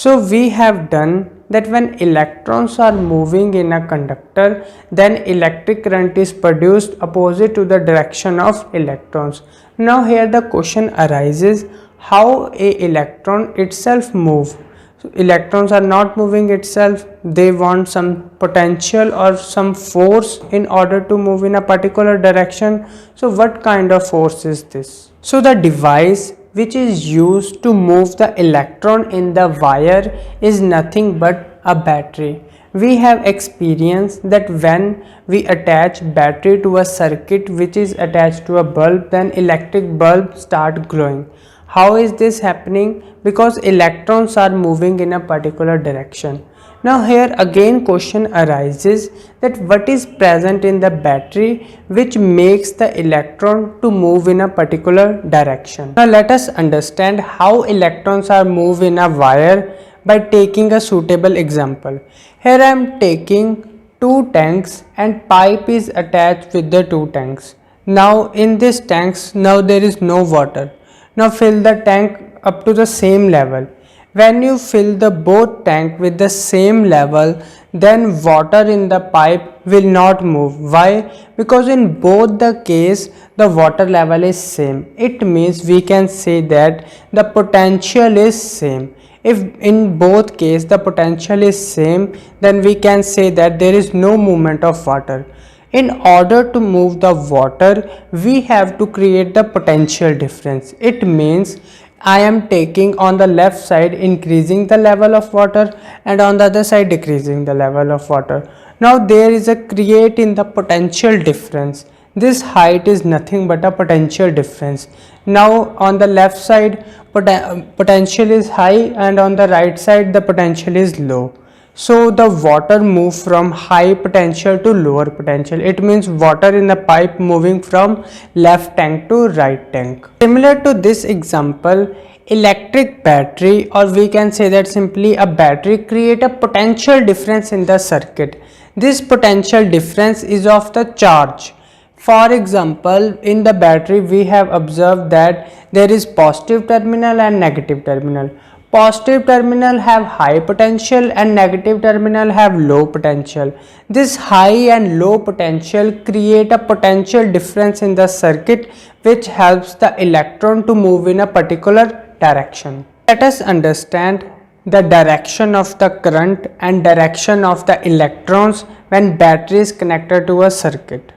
So we have done that when electrons are moving in a conductor, then electric current is produced opposite to the direction of electrons. Now here the question arises, how a electron itself move? So electrons are not moving itself, they want some potential or some force in order to move in a particular direction. So what kind of force is this? So the device which is used to move the electron in the wire is nothing but a battery. We have experienced that when we attach battery to a circuit which is attached to a bulb, then electric bulb start glowing. How is this happening? Because electrons are moving in a particular direction. Now here again question arises that what is present in the battery which makes the electron to move in a particular direction. Now let us understand how electrons are moved in a wire by taking a suitable example. Here I am taking two tanks and pipe is attached with the two tanks. Now in this tanks, now there is no water. Now fill the tank up to the same level. When you fill the both tank with the same level, then water in the pipe will not move. Why? Because in both the case the water level is same. It means we can say that the potential is same. If in both case the potential is same, then we can say that there is no movement of water. In order to move the water, we have to create the potential difference. It means I am taking on the left side increasing the level of water and on the other side decreasing the level of water. Now there is a create in the potential difference. This height is nothing but a potential difference. Now on the left side potential is high and on the right side the potential is low. So the water move from high potential to lower potential. It means water in the pipe moving from left tank to right tank. Similar to this example, electric battery, or we can say that simply a battery, create a potential difference in the circuit. This potential difference is of the charge. For example, in the battery we have observed that there is positive terminal and negative terminal. Positive terminal have high potential and negative terminal have low potential. This high and low potential create a potential difference in the circuit which helps the electron to move in a particular direction. Let us understand the direction of the current and direction of the electrons when battery is connected to a circuit.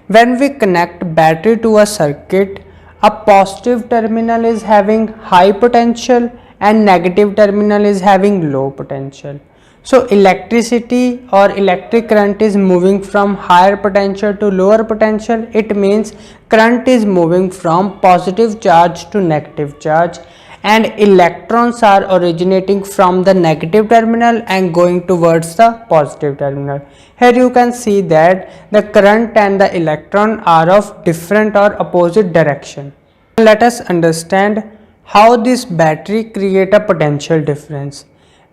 When we connect battery to a circuit, a positive terminal is having high potential and negative terminal is having low potential. So electricity or electric current is moving from higher potential to lower potential. It means current is moving from positive charge to negative charge, and electrons are originating from the negative terminal and going towards the positive terminal. Here you can see that the current and the electron are of different or opposite direction. Let us understand how this battery create a potential difference.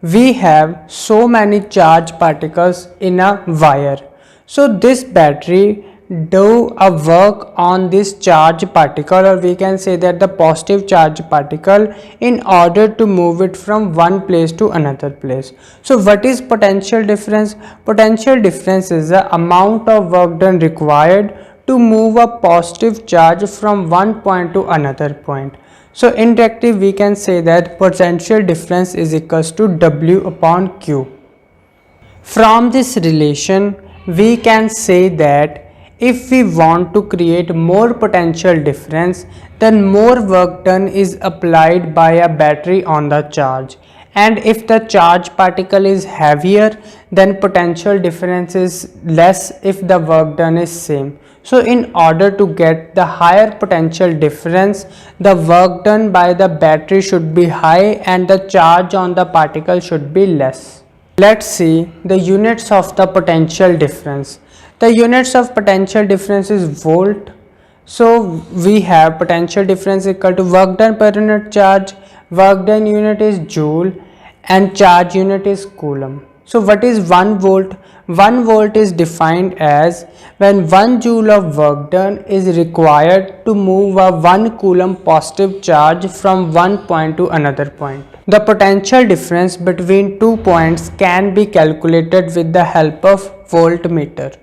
We have so many charge particles in a wire. So this battery do a work on this charge particle, or we can say that the positive charge particle, in order to move it from one place to another place. So what is potential difference? Potential difference is the amount of work done required to move a positive charge from one point to another point. So indirectly we can say that potential difference is equals to W upon Q. From this relation we can say that if we want to create more potential difference, then more work done is applied by a battery on the charge. And if the charge particle is heavier, then potential difference is less if the work done is same. So in order to get the higher potential difference, the work done by the battery should be high and the charge on the particle should be less. Let's see the units of the potential difference. The units of potential difference is volt. So we have potential difference equal to work done per unit charge, work done unit is joule, and charge unit is coulomb. So what is 1 volt? 1 volt is defined as when 1 joule of work done is required to move a 1 coulomb positive charge from one point to another point. The potential difference between 2 points can be calculated with the help of voltmeter.